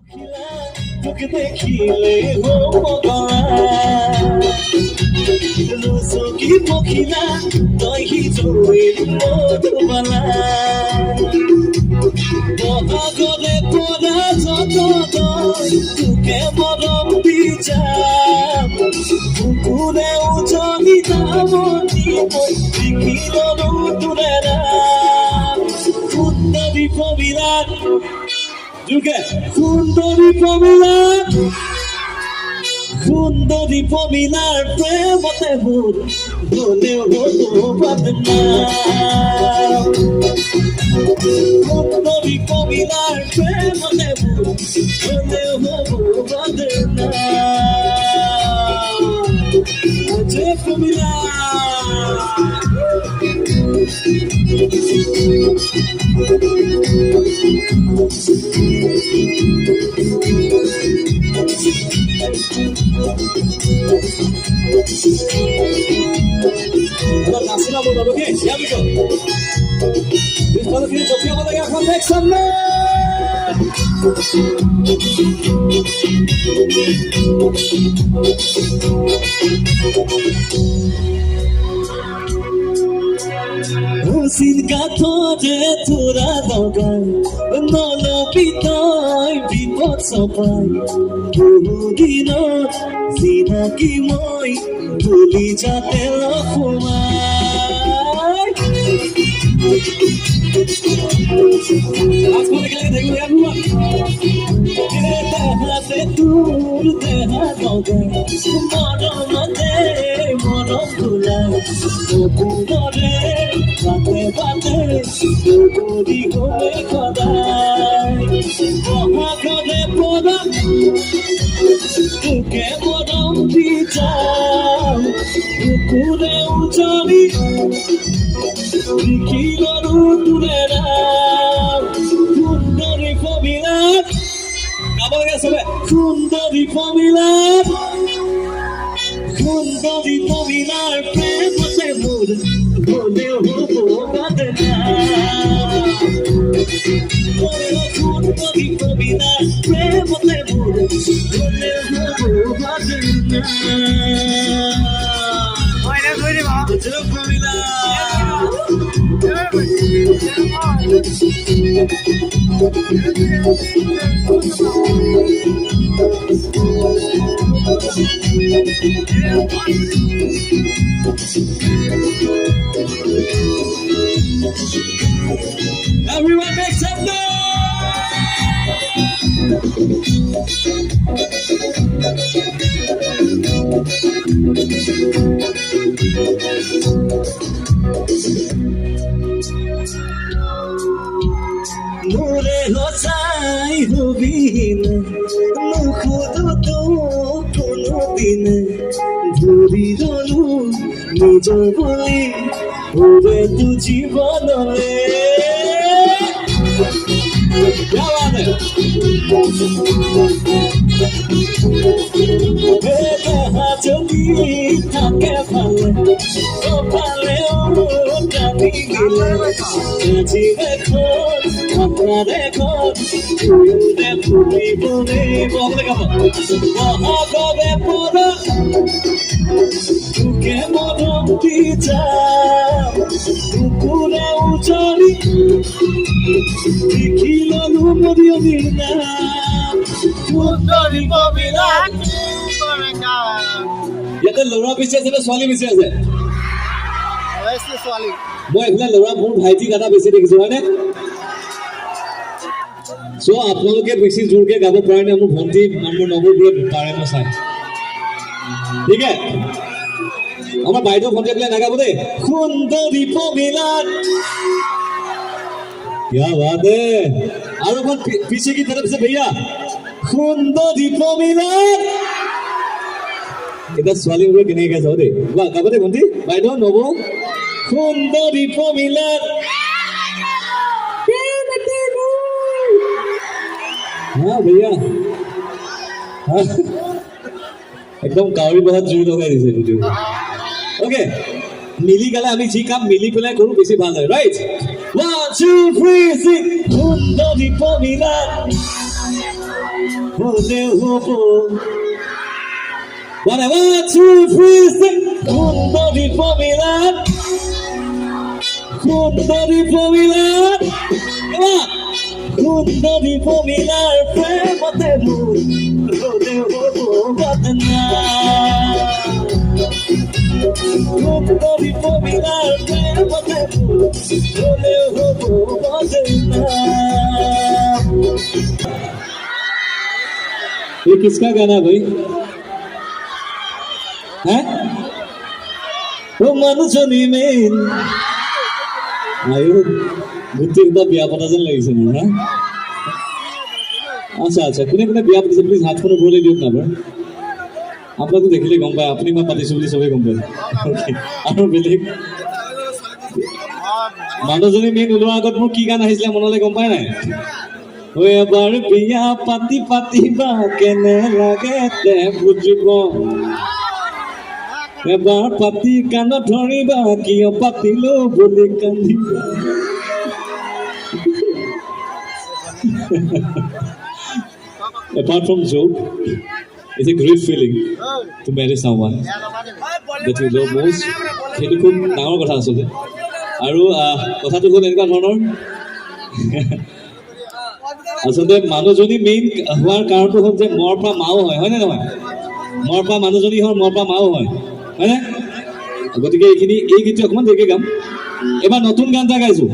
তোকে দেখিলে কি পখিলা তই সিজুৰিৰ মধুবালা বহাগলে পৰা যত তই তোকে মৰম দি যাম কুকুৰে উজলি দামনি মই দেখিলনো তোৰে ৰাম সুন্দৰী কবিৰাত Juga Sundari Pamilar Sundari Pamilar Premate Hud Dole Hodo Badnar Sundari Pamilar Premate Hud Dole Hodo Badnar Ajay Pamilar Nasira bola, okay? Here we go. This one is Sophia Bola. Come make some Sin gato de tura doga, no lo pitoi bipot sopai. Gino zina ki moi, tuli jate lo kumai. Ask me again, they go everyone. Te tur te doga, mono mate, mono tula, tule. Bate bate, gori gome kodai. Bahagale pora, tuke moram dijam. Kukure ujali, dikiloru turera. Sundari Pamilar, kabar ya sobe. Sundari Pamilar, Sundari Pamilar, premate hud. Dole hodo badnar Sundari Pamilar premate hud Dole hodo badnar Ajay Pamilar Everyone make some Nure hosai hubin Mukhudu tu kunu bin Dhuri dolu nijo boli Ure tu jibanole क्या बात है बेटा चली थके फले ओ फले ओ जानी मिले जी देखो अपना देखो तूने पूरी पूरी बोल का वहाँ गए पूरा तुके मरम दी जा पूरे उजाली Dikiloru Moriani Sundari Pamilar Yate lora piche ase na swali piche ase Obviously swali Moi efle lora mon bhaiji gana beshi dekhisu hoine So apnaloke beshi jurke gabo pare na amor bhanti amor nobor bole pare na sai ঠিক আছে আমার বাইদেউ phone করলে না গাবো দে সুন্দরী পমিলার क्या बात है आरो पर पीछे की तरफ से भैया सुंदरी पमिलार এটা ছোৱালী বোৰে কেনে গাইছে দে বা গাবতে বন্ধি বাইদেউ নবো সুন্দৰী পমিলার हाँ भैया एकदम कावरी बहुत जुड़ लगा दिसे वीडियो ओके मिली गले আমি জি কাম মিলি পেলাই কৰো বেছি ভাল হয় রাইট 1 2 3 6 সুন্দৰী পমিলার hole hobo. Whatever, 2, 3, sing. Kundari formula. Kundari formula. Come on. Kundari formula. Premate hole hobo. Vatana. Kundari formula. Premate hole hobo. Vatana. ये किसका गाना भाई है वो मनुष्यनी में आयो गुत्ती का बिया पता चल रही है ना अच्छा अच्छा कुने कुने बिया पता प्लीज हाथ को बोले दियो ना बड़ आप लोग देखले गम पाए अपनी मां पति सुबली सबे गम पाए ओके आरो बेलेग मनुष्यनी में उलोवा আগত মোৰ কি গান আহিছিল মনলে গম পায় নাই ওই এবাৰ বিয়া পাতি পাতিবা কেনে লাগে তে বুজিব এবাৰ পাতি কাণ ধৰিবা কিয় পাতিলো বুলি কান্দিব Apart from joke, it's a great feeling to marry someone that you love most. সেইটো খুব ডাঙৰ কথা আচলতে আৰু কথাটো হ'ল এনেকুৱা ধৰণৰ আচলতে মানুহজনী মেইন হোৱাৰ কাৰণটো হ'ল যে মৰ পৰা মাও হয় নে নহয় মৰ পৰা মানুহজনী হ'ল মৰ পৰা মাও হয় হয়নে গতিকে এইখিনি এই গীতটো অকণমান দেৰিকে গাম এবাৰ নতুন গান এটা গাইছো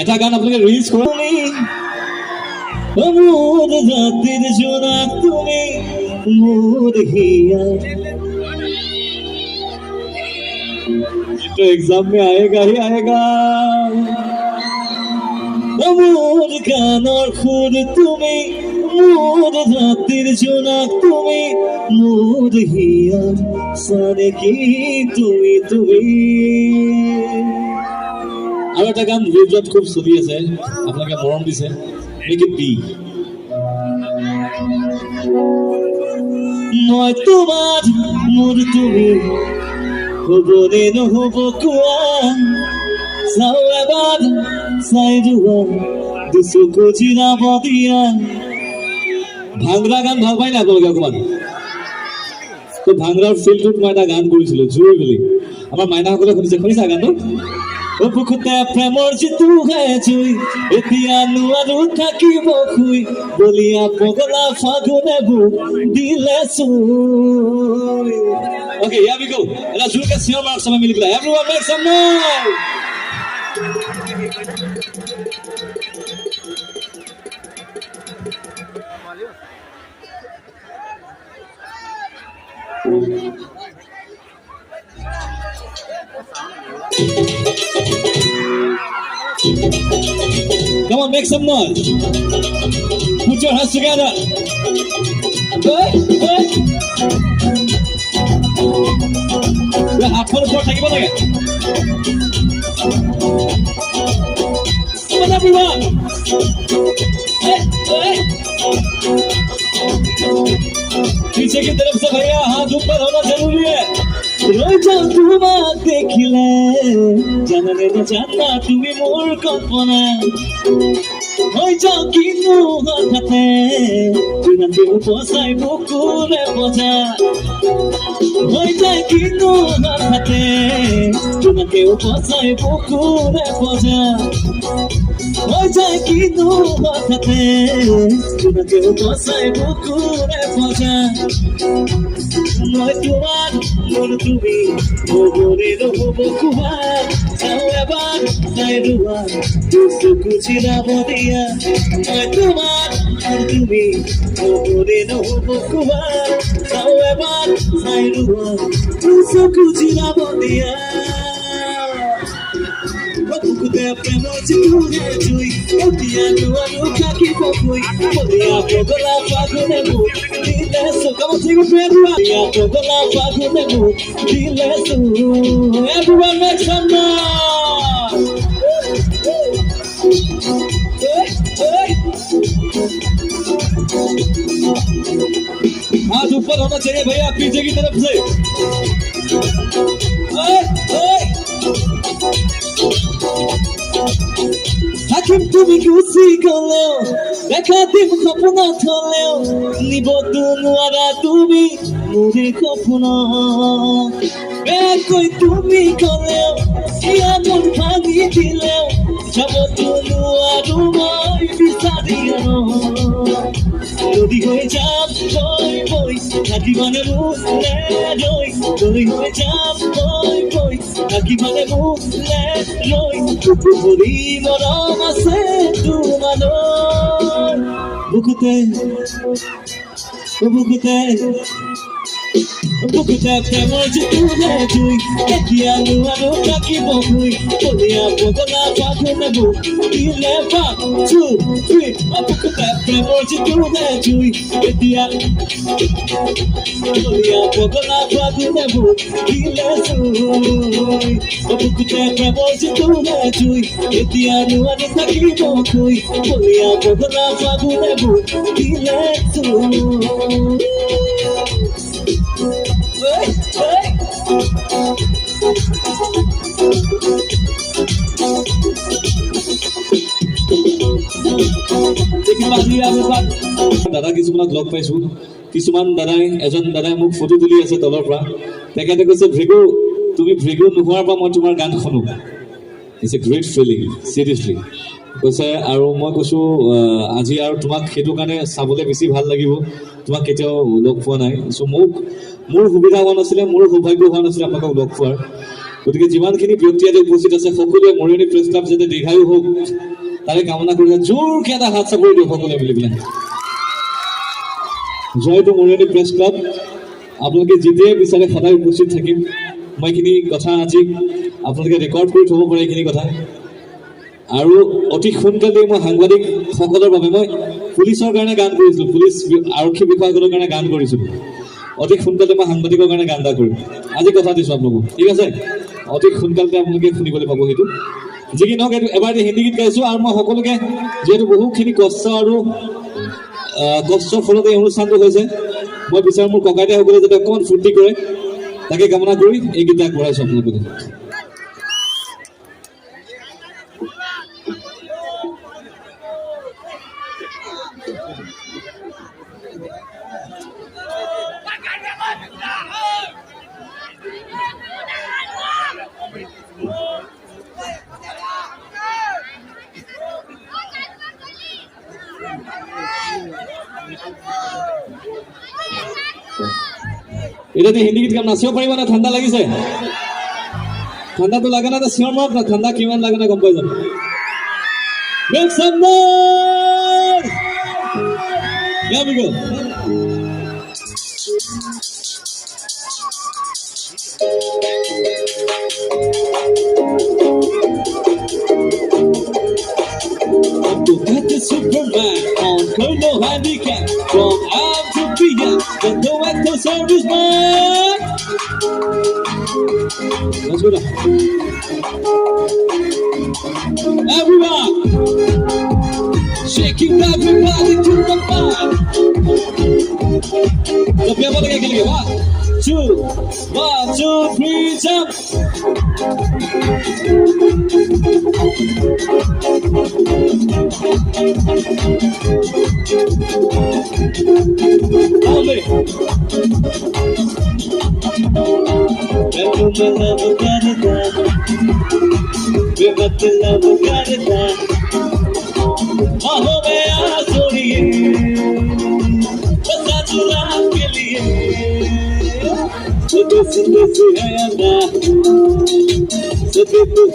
এটা গান আপোনালোকে ৰিলিজ কৰক মোৰ জাতিৰ জোনাক তুমি মোৰ হিয়া तो एग्जाम में आएगा ही आएगा मोर गानर खुद तुम्हें मोर रातिर जोनाक तुम्हें मोर हिया सारे की तुम्हें আৰু এটা গান ৰিজত খুব চলি আছে আপোনালোকে মৰম দিছে মেক ইট বি মই তোমাৰ মোৰ তুমি হবনে নহব কোৱা চাও এবাৰ চাই যোৱা দুচকু জিৰাব দিয়া ভাংৰা গান ভাল পাই না আপোনালোকে অকণমান তো ভাংৰাৰ ফিল্ডটোত মই এটা গান কৰিছিলোঁ জুই বুলি আমাৰ মাইনাসকলে শুনিছা গানটো বুকুতে প্ৰেমৰ যিটো হে জুই এতিয়া নোৱাৰো থাকিব খুই বলিয়া পগলা ফাগুনে বুক দিলে চুই Okay, here we go. Let's look at your marks. Everyone make some noise. Come on, make some noise. Put your hands together. Hey, hey. হাতখন ওপৰত থাকিব লাগে पीछे की तरफ से भैया हाथ ऊपर होना जरूरी है रोजा তোমাক দেখিলে জানালে না জানা তুমি মোর কল্পনা হৈ যাও কিন্তু হঠাতে জোনাকে উপচাই বুকুৰে বজা হৈ যায় কিন্তু হঠাতে জোনাকে উপচাই বুকুৰে বজা হৈ যায় কিন্তু হঠাতে জোনাকে উপচাই বুকুৰে বজা মই তোমাক মোৰ তুমি হবনে নহব কোৱা চাও এবাৰ চাই লোৱা দুচকু জিৰাব দিয়া মই তোমাক মোৰ তুমি হবনে নহব কোৱা চাও এবাৰ চাই লোৱা দুচকু জিৰাব দিয়া বুকুতে প্ৰেমৰ যিটো হে জুই এতিয়া নোৱাৰো থাকিব খুই বলিয়া পগলা ফাগুনে বুক দিলে চুকাম ঠিক পেৰুৱা বলিয়া পগলা ফাগুনে বুক দিলে চু everyone make some noise हाथ ऊपर होना चाहिए भैया पीछे की तरफ से দেখিম তুমি গুচি গলেও দেখা দিম সপোনত হলেও নিবতো নোৱাৰা তুমি মোৰে সপোনত বেয়াকৈ তুমি গলেও ইয়া মন ভাঙি দিলেও যাবতো নোৱাৰো মই বিচাৰি নদী হৈ যাম বৈ বৈ থাকিবানে মোলে ৰৈ নদী হৈ যাম বৈ বৈ থাকিবানে মোলে ৰৈ ভৰি মৰম আছে তোমালৈ বুকুতে বুকুতে বুকুতে প্ৰেমৰ যিটোহে জুই এতিয়া নোৱাৰো থাকিব শুই কলীয়া পগলা ফাগুনে বুক দিলে 1, 2, 3 বুকুতে প্ৰেমৰ যিটোহে জুই এতিয়া কলীয়া পগলা ফাগুনে বুক দিলে জুই বুকুতে প্ৰেমৰ যিটোহে জুই এতিয়া নোৱাৰো থাকিব শুই কলীয়া পগলা ফাগুনে বুক দিলে জুই দাদা কিছুমানক লগ পাইছো কিছুমান দাদাই এজন দাদাই মোক ফটো তুলি আছে তলৰ পৰা তেখেতে কৈছে ভ্ৰিগু তুমি ভ্ৰিগু নোহোৱাৰ পৰা মই তোমাৰ গান শুনো ইটছ এ গ্ৰেট ফিলিং চিৰিয়াছলি কৈছে আৰু মই কৈছো আজি আৰু তোমাক সেইটো কাৰণে চাবলৈ বেছি ভাল লাগিব তোমাক কেতিয়াও লগ পোৱা নাই চ' মোৰ সুবিধা হোৱা নাছিলে মোৰ সৌভাগ্য হোৱা নাছিলে আপোনালোকক লগ পোৱাৰ গতিকে যিমানখিনি ব্যক্তি আজি উপস্থিত আছে সকলোৱে মৰিয়নি প্ৰেছ ক্লাব যাতে দীৰ্ঘায়ু হওক তাৰে কামনা কৰিছে জোৰকে এটা হাত চাপৰি দিওঁ সকলোৱে মিলি পেলাই জয়টো মৰিয়নি প্ৰেছ ক্লাব আপোনালোকে যেতিয়াই বিচাৰে সদায় উপস্থিত থাকিম মই এইখিনি কথা আজি আপোনালোকে ৰেকৰ্ড কৰি থ'ব পাৰে এইখিনি কথা আৰু অতি সোনকালে মই সাংবাদিকসকলৰ বাবে মই পুলিচৰ কাৰণে গান কৰিছিলোঁ পুলিচ আৰক্ষী বিষয়াসকলৰ কাৰণে গান কৰিছিলোঁ অতি সোনকালে মই সাংবাদিকৰ কাৰণে গান এটা কৰিম আজি কথা দিছোঁ আপোনালোকক ঠিক আছে অতি সোনকালে আপোনালোকে শুনিবলৈ পাব সেইটো যি কি নহওক এইটো এবাৰ হিন্দী গীত গাইছোঁ আৰু মই সকলোকে যিহেতু বহুখিনি কষ্ট আৰু কষ্টৰ ফলত এই অনুষ্ঠানটো হৈছে মই বিচাৰোঁ মোৰ ককাইদেউসকলে যাতে অকণমান ফূৰ্তি কৰে তাকে কামনা কৰি এই গীত আগবঢ়াইছোঁ আপোনালোকে এতিয়া হিন্দী গীত গান নাচিব পাৰিব না ঠাণ্ডা লাগিছে ঠাণ্ডাটো লাগে না চিঞৰ মাৰক না ঠাণ্ডা কিমান লাগে না গম পাই যাম Make some noise! Here we go. To get the Superman on no handicap from AM to PM, but no actor service man. Let's go now. Everyone, shaking everybody to the bar. So people are getting it. 1, 2, 3, jump. Only.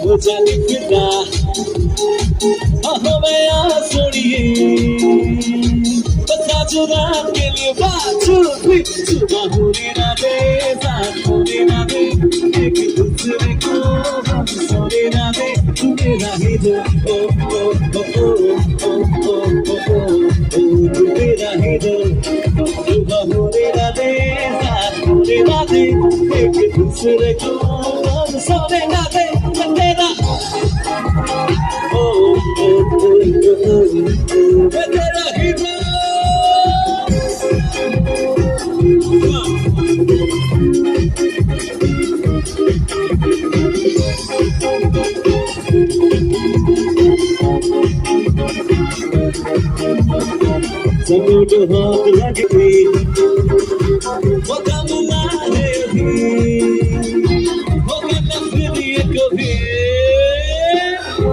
हो जाने फिदा हमें यहाँ छोड़िए बता जो रात के लिए बाजू भी सुबह होने ना दे साथ होने ना दे एक दूसरे को हम सोने ना दे मेरा ही दो ओ ओ ओ ओ ओ ओ ओ ओ तू मेरा ही दो सुबह होने ना दे साथ होने ना दे एक दूसरे को हम सोने ना दे मेरा मेरा ही दो जोरहाट लगती वो कमला है भी वो कहता फिर ये कभी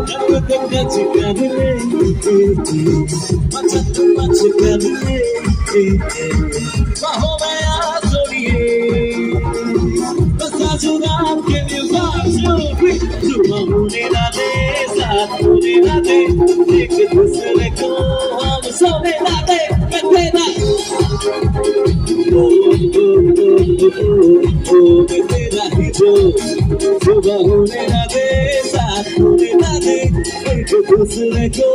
जब तक नच कर ले मच कर ले बाहों में आ सोनिए बस आजुना के निवासों सुबह होने ना दे साथ होने ना दे एक दूसरे को हम सोने ना दे कहते ना तेरा ही जो सुबह होने ना दे साथ होने ना दे एक दूसरे को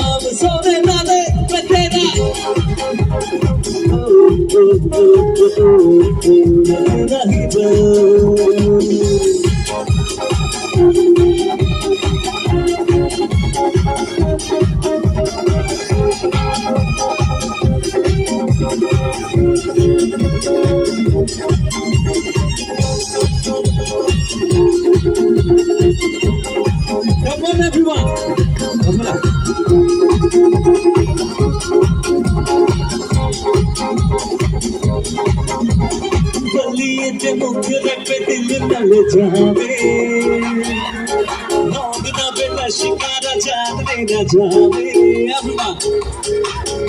हम सोने ना दे कहते ना तेरा ही जो Come on, everyone. Come on. गलिए ते मुखरे पे दिल तल जावे नौग ना बेटा शिकारा जाने ना जावे अम्मा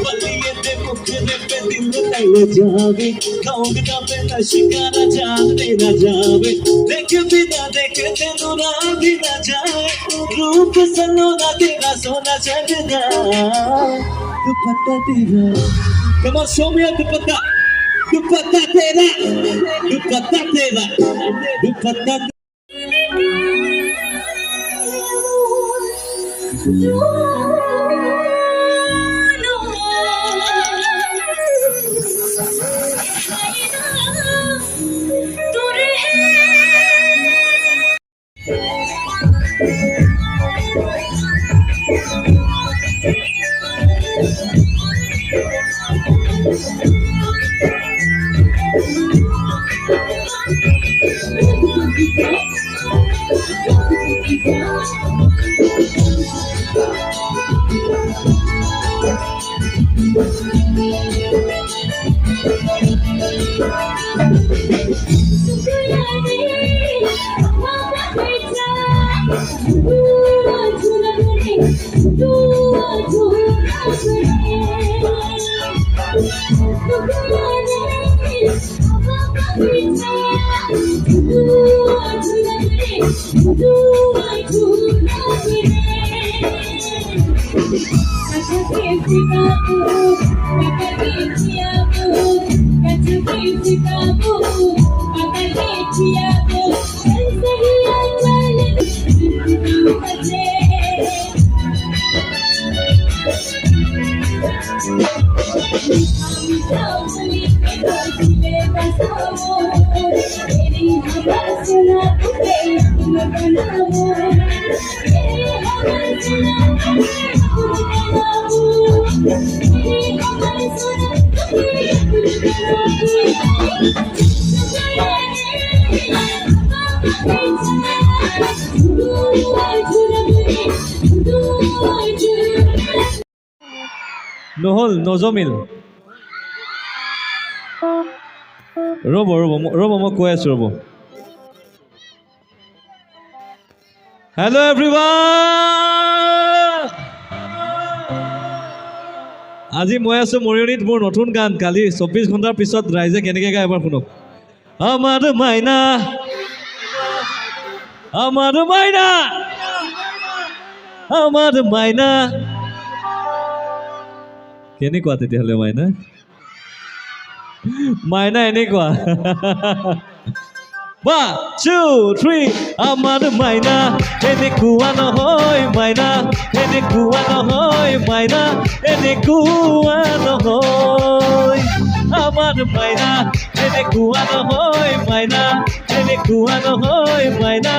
गलिए ते मुखरे पे दिल तल जावे नौग ना बेटा शिकारा जाने ना जावे देख बिना देखे ते नुरा भी ना जाए रूप सलोना तेरा सोना चढ़ना दुपट्टा तेरा come on show me your दुपट्टा दुपट्टा तेरा दुपट्टा तेरा दुपट्टा নহ'ল নজমিল ৰ'ব মই কৈ আছোঁ ৰ'ব হেল্ল' এভৰিৱান আজি মই আছোঁ মৰিয়নিত মোৰ নতুন গান কালি 24 ঘণ্টাৰ পিছত ৰাইজে কেনেকৈ গায় এবাৰ শুনক আমাৰ মাইনা আমাৰ মাইনা আমাৰ মাইনা কেনেকুৱা তেতিয়াহ'লে মাইনা মাইনা এনেকুৱা 1 2 3 আমাৰ মাইনা এনেকুৱা নহয় মাইনা এনেকুৱা নহয় মাইনা এনেকুৱা নহয় আমাৰ মাইনা এনেকুৱা নহয় মাইনা এনেকুৱা নহয় মাইনা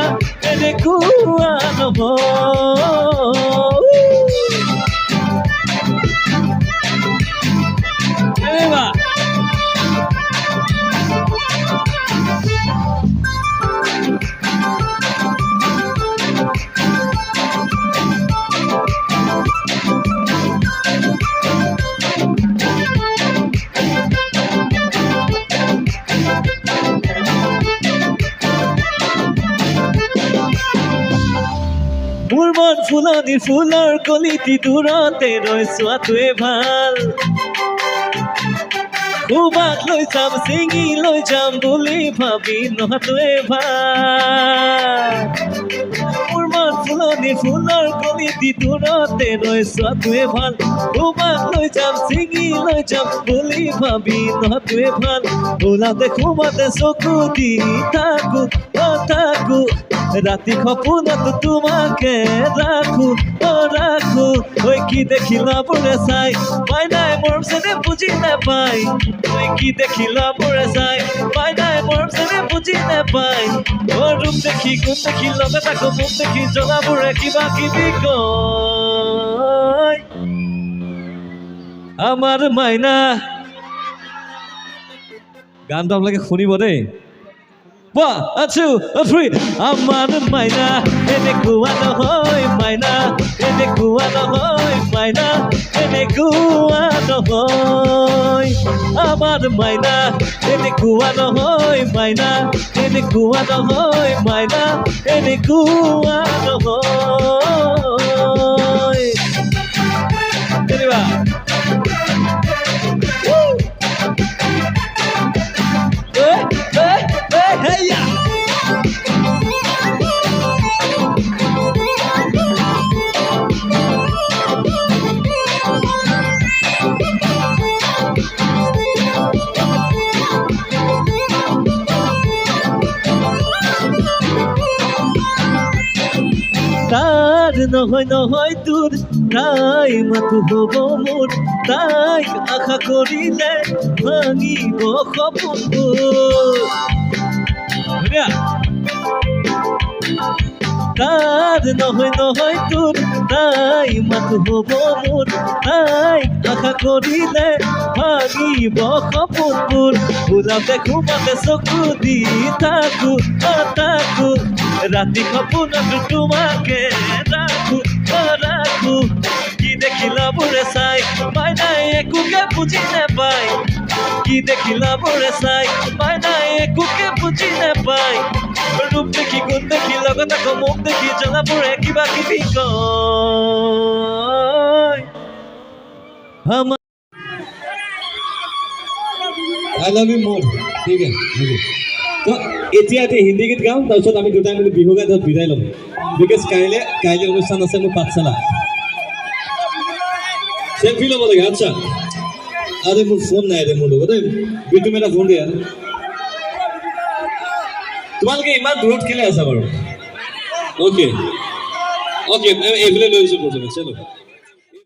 এনেকুৱা নহয় মোৰ মন ফুলনি ফুলৰ কলিটি দূৰতে ৰৈ চোৱাটোৱে ভাল খুবাক লৈ যাম ছিঙি লৈ যাম বুলি ভাবি নহাটোৱে ভাল মোৰ মন ফুলনি ফুলৰ কলিটি দূৰতে ৰৈ চোৱাটোৱে ভাল খুবাক লৈ যাম ছিঙি লৈ যাম বুলি ভাবি নহাটোৱে ভাল ওলাওঁতে সোমাওঁতে চকু দি থাকো থাকো ৰাতি সপোনতো তোমাকে ৰাখো ৰাখো ঐ কি দেখিলা বোৰে চাই মাইনাই মৰম চেনে বুজি নাপায় ঐ কি দেখিলা বোৰে চাই মাইনাই মৰম চেনে বুজি নাপায় ৰূপ দেখি গুণ দেখি লগত আকৌ মুখ দেখি জ্বলাবোৰে কিবা কিবি কয় আমাৰ মাইনা গানটো আপোনালোকে শুনিব দেই 1, 2, 3 আমাৰ মাইনা এনেকুৱা নহয় মাইনা এনেকুৱা নহয় মাইনা এনেকুৱা নহয় আমাৰ মাইনা এনেকুৱা নহয় মাইনা এনেকুৱা নহয় মাইনা এনেকুৱা নহয় কেনেকুৱা Heya! তার নহয় নহয় তোর তাই মাথো হব মোর তাই আশা করিলে ভাঙিব সপোনবোৰ তার নহয় নহয় তোর তাই মাথো হব মোর তাই আশা করিলে ভাঙিব সপোনবোৰ ওলাওঁতে ঘুমাতে চকু দি থাকো থাকো ৰাতি সপোনতো তোমাকে ৰাখো ৰাখো কি দেখিলা বোৰে চাই মাইনাই একোকে বুজি নাপায় কি দেখিলা বোৰে চাই মাইনাই একোকে বুজি নাপায় ৰূপ দেখি গুণ দেখি লগত আকৌ মুখ দেখি জ্বলাবোৰে কিবা কিবি কয় I love you more. ঠিক আছে তো এতিয়া হিন্দী গীত গাওঁ তাৰপিছত আমি দুটাই মিলি বিহু গাই তাত বিদায় ল'ম বিকজ কাইলৈ অনুষ্ঠান আছে মোৰ পাঠশালা চেল্ফি ল'ব লাগে আচ্ছা আরে মোৰ ফোন নাই ৰে মোৰ লগত বিটু মেৰা ফোন দিয়া তোমালোকে ইমান দূৰত কেলে আছা বাৰু অ'কে এইফালে লৈ আহিছোঁ প্ৰথমে চলো